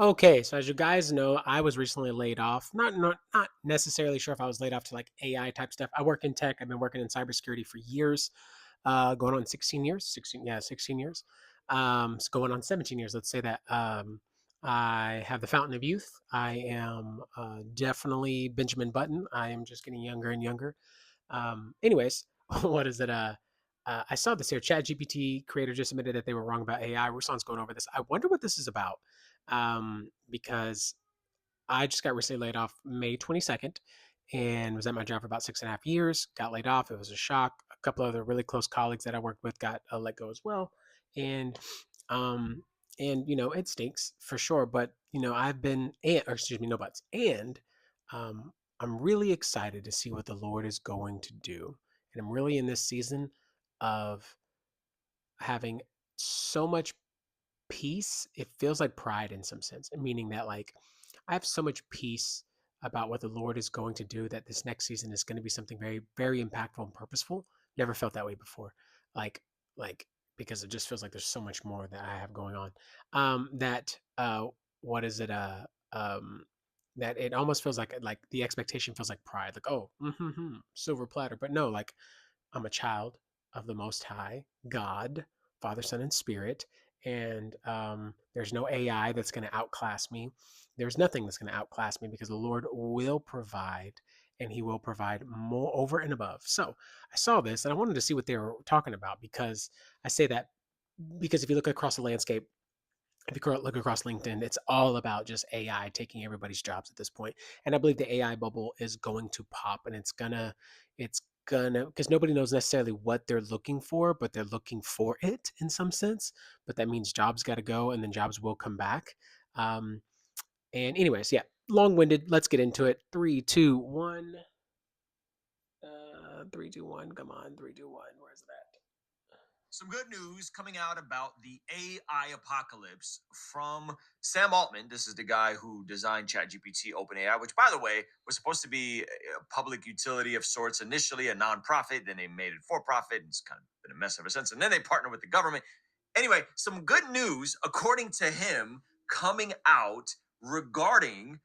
Okay, so as you guys know, I was recently laid off. Not necessarily sure if I was laid off to like AI type stuff. I work in tech. I've been working in cybersecurity for years, going on 16 years. 16, yeah, 16 years. It's going on 17 years. Let's say that. I have the fountain of youth. I am definitely Benjamin Button. I am just getting younger and younger. Anyways, what is it? I saw this here. ChatGPT creator just admitted that they were wrong about AI. Ruslan's going over this. I wonder what this is about, because I just got recently laid off May 22nd and was at my job for about 6.5 years. Got laid off. It was a shock. A couple of other really close colleagues that I worked with got let go as well. And, um, it stinks for sure. But, I've been, or excuse me, no buts. And, um, I'm really excited to see what the Lord is going to do. And I'm really in this season of having so much peace. It feels like pride in some sense, meaning that like I have so much peace about what the Lord is going to do that this next season is going to be something very, very impactful and purposeful. Never felt that way before. Like, like because it just feels like there's so much more that I have going on. That what is it? That it almost feels like the expectation feels like pride. Like, oh, silver platter. But no, like I'm a child of the Most High God, Father, Son, and Spirit. And there's no AI that's going to outclass me. There's nothing that's going to outclass me because the Lord will provide, and He will provide more over and above. So I saw this and I wanted to see what they were talking about, because I say that because if you look across the landscape, if you look across LinkedIn, it's all about just AI taking everybody's jobs at this point. And I believe the AI bubble is going to pop, and it's gonna, because nobody knows necessarily what they're looking for, but they're looking for it in some sense. But that means jobs got to go, and then jobs will come back. Um, and anyways, yeah, long winded. Let's get into it. Three, two, one. 3, 2, 1. Come on, 3, 2, 1. Where's that? Some good news coming out about the AI apocalypse from Sam Altman. This is the guy who designed ChatGPT OpenAI, which, by the way, was supposed to be a public utility of sorts initially, a nonprofit. Then they made it for profit, and it's kind of been a mess ever since. And then they partnered with the government. Anyway, some good news, according to him, coming out regarding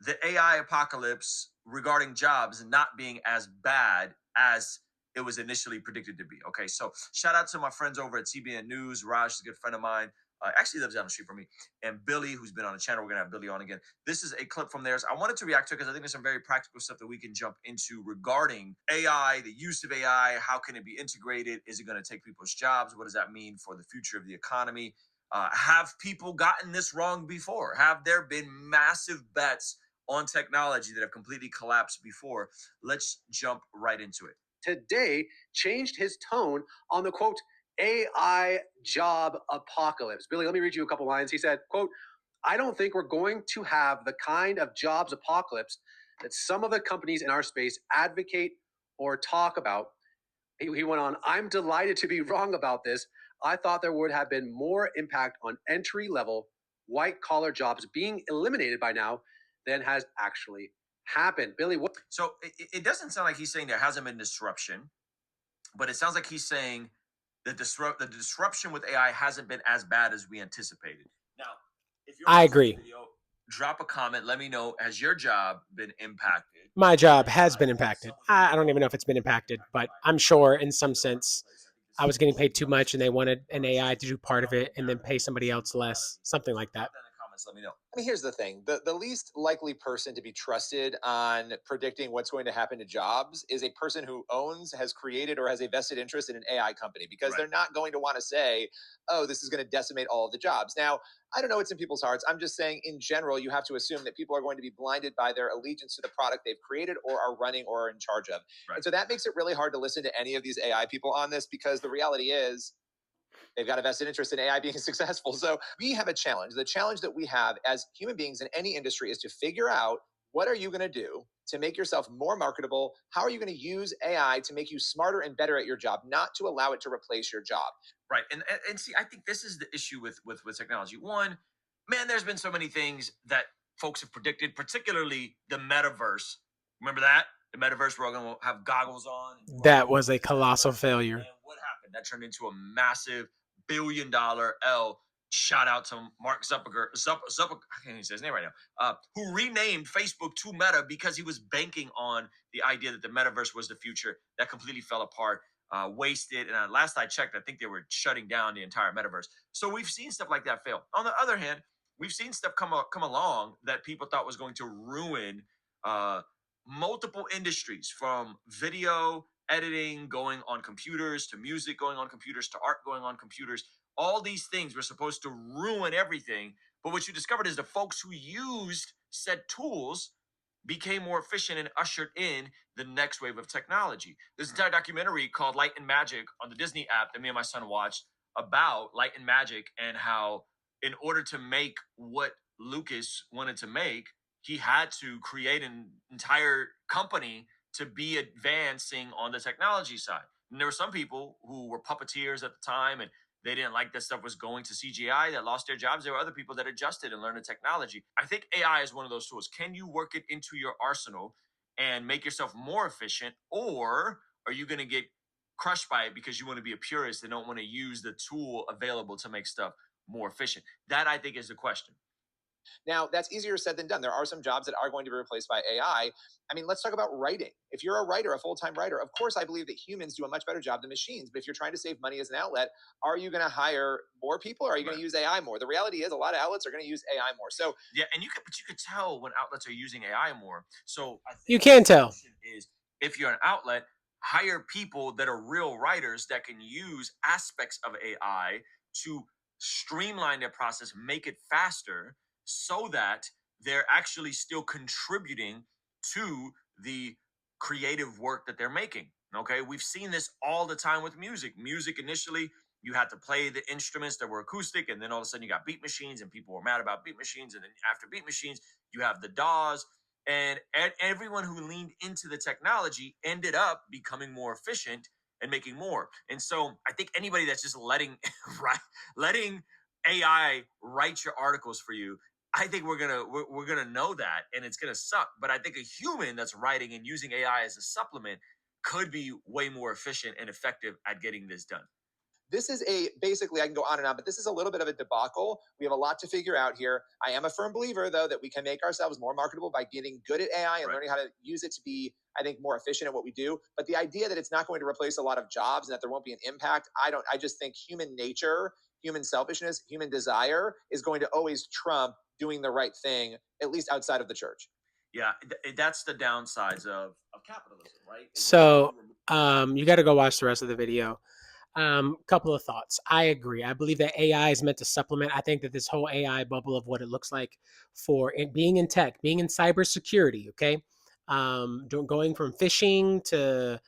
the AI apocalypse, regarding jobs not being as bad as it was initially predicted to be. Okay, so shout out to my friends over at TBN News. Raj is a good friend of mine. Actually lives down the street from me. And Billy, who's been on the channel. We're going to have Billy on again. This is a clip from theirs. I wanted to react to it because I think there's some very practical stuff that we can jump into regarding AI, the use of AI. How can it be integrated? Is it going to take people's jobs? What does that mean for the future of the economy? Have people gotten this wrong before? Have there been massive bets on technology that have completely collapsed before? Let's jump right into it. Today changed his tone on the quote AI job apocalypse. Billy, let me read you a couple lines. He said, quote, I don't think we're going to have the kind of jobs apocalypse that some of the companies in our space advocate or talk about. He went on, I'm delighted to be wrong about this. I thought there would have been more impact on entry level white collar jobs being eliminated by now than has actually happened. Billy, what? So it doesn't sound like he's saying there hasn't been disruption, but it sounds like he's saying the disruption with AI hasn't been as bad as we anticipated. Now, if you're I watching this agree. video, drop a comment. Let me know, has your job been impacted My by job has AI? been Has impacted. someone been I laid don't even know off? if it's been Been impacted, impacted but by I'm AI sure in some in the sense workplace? I think this I is was getting just paid too enough much and they wanted an for us AI to to do part of jump it and and then pay marinate somebody in else the less, reality. something like that. Drop that in the comments. Let me know. I mean, here's the thing. The least likely person to be trusted on predicting what's going to happen to jobs is a person who owns, has created, or has a vested interest in an AI company, because Right. they're not going to want to say, oh, this is going to decimate all of the jobs. Now, I don't know what's in people's hearts. I'm just saying, in general, you have to assume that people are going to be blinded by their allegiance to the product they've created or are running or are in charge of. Right. And so that makes it really hard to listen to any of these AI people on this, because the reality is they've got a vested interest in AI being successful. So we have a challenge. The challenge that we have as human beings in any industry is to figure out, what are you going to do to make yourself more marketable? How are you going to use AI to make you smarter and better at your job, not to allow it to replace your job? Right. And see, I think this is the issue with technology. One, man, there's been so many things that folks have predicted, particularly the metaverse. Remember that? The metaverse, we're all gonna have goggles on and do our That moves was in a this colossal metaverse. failure. And what happened? That turned into a massive $1 billion L Shout out to Mark Zuckerberg, I can't even say his name right now, who renamed Facebook to Meta because he was banking on the idea that the metaverse was the future. That completely fell apart, wasted. And last I checked, I think they were shutting down the entire metaverse. So we've seen stuff like that fail. On the other hand, we've seen stuff come along that people thought was going to ruin uh, multiple industries, from video editing going on computers to music going on computers to art going on computers. All these things were supposed to ruin everything. But what you discovered is the folks who used said tools became more efficient and ushered in the next wave of technology. There's an entire documentary called Light and Magic on the Disney app that me and my son watched about light and magic, and how, in order to make what Lucas wanted to make, he had to create an entire company to be advancing on the technology side. And there were some people who were puppeteers at the time, and they didn't like that stuff was going to CGI, that lost their jobs. There were other people that adjusted and learned the technology. I think AI is one of those tools. Can you work it into your arsenal and make yourself more efficient? Or are you going to get crushed by it because you want to be a purist and don't want to use the tool available to make stuff more efficient? That, I think, is the question. Now, that's easier said than done. There are some jobs that are going to be replaced by AI. I mean, let's talk about writing. If you're a writer, a full time writer, of course, I believe that humans do a much better job than machines. But if you're trying to save money as an outlet, are you going to hire more people, or are you going Right. to use AI more? The reality is, a lot of outlets are going to use AI more. So, Yeah, and you could tell when outlets are using AI more. So I You think the can tell. solution is, if you're an outlet, hire people that are real writers that can use aspects of AI to streamline their process, make it faster, so that they're actually still contributing to the creative work that they're making. Okay, we've seen this all the time with music. Music initially, you had to play the instruments that were acoustic, and then all of a sudden you got beat machines, and people were mad about beat machines. And then after beat machines, you have the DAWs, and everyone who leaned into the technology ended up becoming more efficient and making more. And so I think anybody that's just letting right, letting AI write your articles for you, I think we're gonna know that, and it's gonna suck. But I think a human that's writing and using AI as a supplement could be way more efficient and effective at getting this done. this is a basically, I can go on and on, but this is a little bit of a debacle. We have a lot to figure out here. I am a firm believer, though, that we can make ourselves more marketable by getting good at AI and Right. learning how to use it to be, I think, more efficient at what we do. But the idea that it's not going to replace a lot of jobs and that there won't be an impact, I just think human nature, human selfishness, human desire is going to always trump doing the right thing, at least outside of the church. Yeah, that's the downsides of capitalism, right? Is that when So you remove you got to go watch the rest of the video. Couple of thoughts. I agree. I believe that AI is meant to supplement. I think that this whole AI bubble of what it looks like for it being in tech, being in cybersecurity, okay, going from phishing to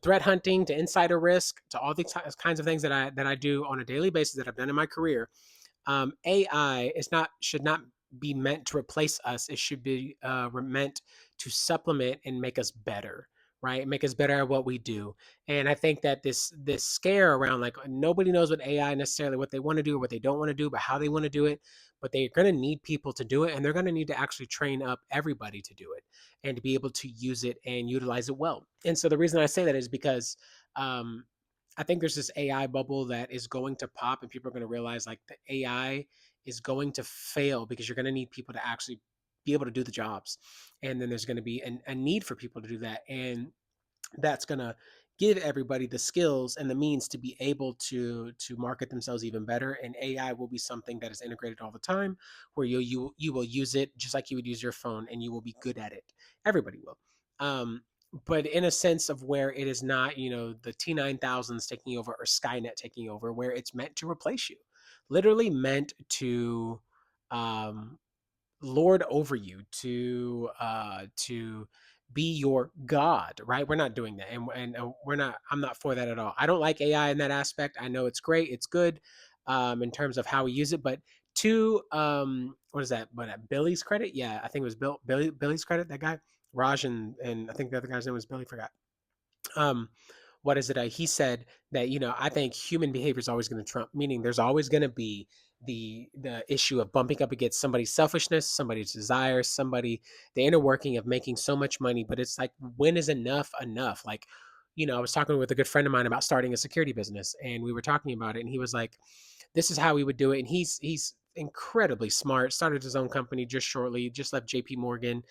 threat hunting to insider risk to all these kinds of things that I do on a daily basis that I've done in my career. AI is not should not be meant to replace us. It should be meant to supplement and make us better, right? Make us better at what we do. And I think that this scare around like nobody knows what AI necessarily what they want to do or what they don't want to do, but how they want to do it. But they're going to need people to do it, and they're going to need to actually train up everybody to do it and to be able to use it and utilize it well. And so the reason I say that is because um, I think there's this AI bubble that is going to pop, and people are going to realize like the AI is going to fail because you're going to need people to actually be able to do the jobs, and then there's going to be a need for people to do that, and that's going to give everybody the skills and the means to be able to market themselves even better. And AI will be something that is integrated all the time, where you will use it just like you would use your phone, and you will be good at it. Everybody will. Um, but in a sense of where it is not, the T9000s taking over or Skynet taking over, where it's meant to replace you, literally meant to um, lord over you, to be your god, right? We're not doing that, and we're not. I'm not for that at all. I don't like AI in that aspect. I know it's great, it's good, in terms of how we use it, but to what is that? What, Billy's credit? Yeah, I think it was Billy's credit. That guy Raj, and I think the other guy's name was Billy. Forgot. um what is it, he said that, I think human behavior is always going to trump, meaning there's always going to be the issue of bumping up against somebody's selfishness, somebody's desire, the inner working of making so much money. But it's like, when is enough? Like, I was talking with a good friend of mine about starting a security business, and we were talking about it, and he was like, this is how we would do it. And he's incredibly smart. Started his own company just shortly. Just left J.P. Morgan.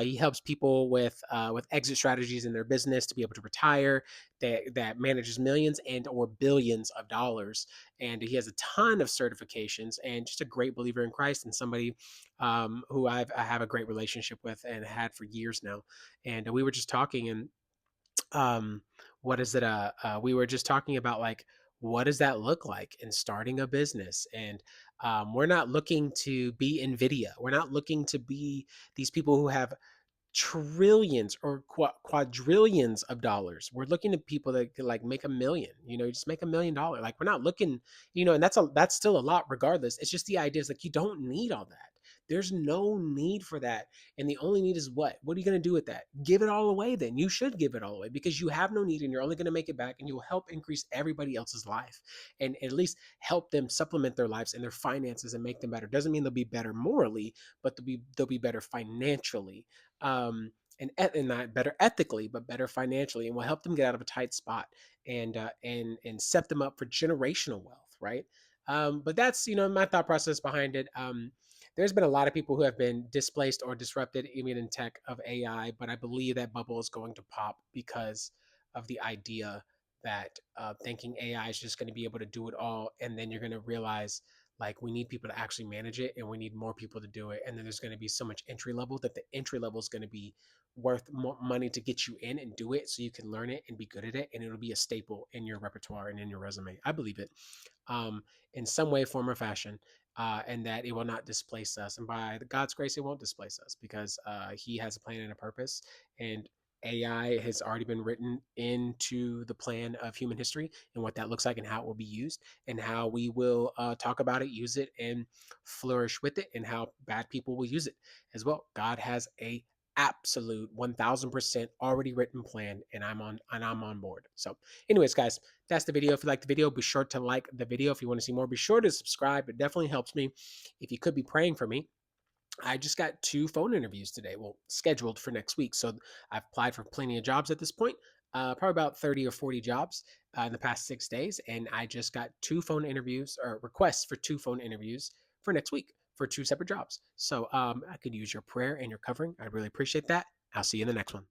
He helps people with exit strategies in their business to be able to retire. That manages millions and or billions of dollars. And he has a ton of certifications and just a great believer in Christ and somebody who I have a great relationship with and had for years now. And we were just talking and um what is it we were just talking about like what does that look like in starting a business. And we're not looking to be Nvidia, we're not looking to be these people who have trillions or quadrillions of dollars. We're looking at people that could like make a million, just make $1 million. Like we're not looking, and that's still a lot regardless. It's just the idea is like you don't need all that. There's no need for that. And the only need is what? What are you going to do with that? Give it all away then. You should give it all away because you have no need and you're only going to make it back and you'll help increase everybody else's life and at least help them supplement their lives and their finances and make them better. Doesn't mean they'll be better morally, but they'll be better financially, and not better ethically, but better financially, and will help them get out of a tight spot and set them up for generational wealth, right? But that's my thought process behind it. There's been a lot of people who have been displaced or disrupted, even in tech of AI, but I believe that bubble is going to pop because of the idea that thinking AI is just going to be able to do it all, and then you're going to realize like we need people to actually manage it and we need more people to do it, and then there's going to be so much entry level that the entry level is going to be worth more money to get you in and do it so you can learn it and be good at it, and it'll be a staple in your repertoire and in your resume. I believe it, um, in some way, form, or fashion, and that it will not displace us. And by God's grace, it won't displace us because He has a plan and a purpose. And AI has already been written into the plan of human history and what that looks like and how it will be used and how we will talk about it, use it, and flourish with it, and how bad people will use it as well. God has a absolute 1000% already written plan, and I'm on board. So anyways, guys, that's the video. If you like the video, be sure to like the video. If you want to see more, be sure to subscribe. It definitely helps me. If you could be praying for me, I just got 2 phone interviews today. Well, scheduled for next week. So I've applied for plenty of jobs at this point. Probably about 30 or 40 jobs in the past 6 days. And I just got 2 phone interviews or requests for 2 phone interviews for next week for 2 separate jobs. So I could use your prayer and your covering. I'd really appreciate that. I'll see you in the next one.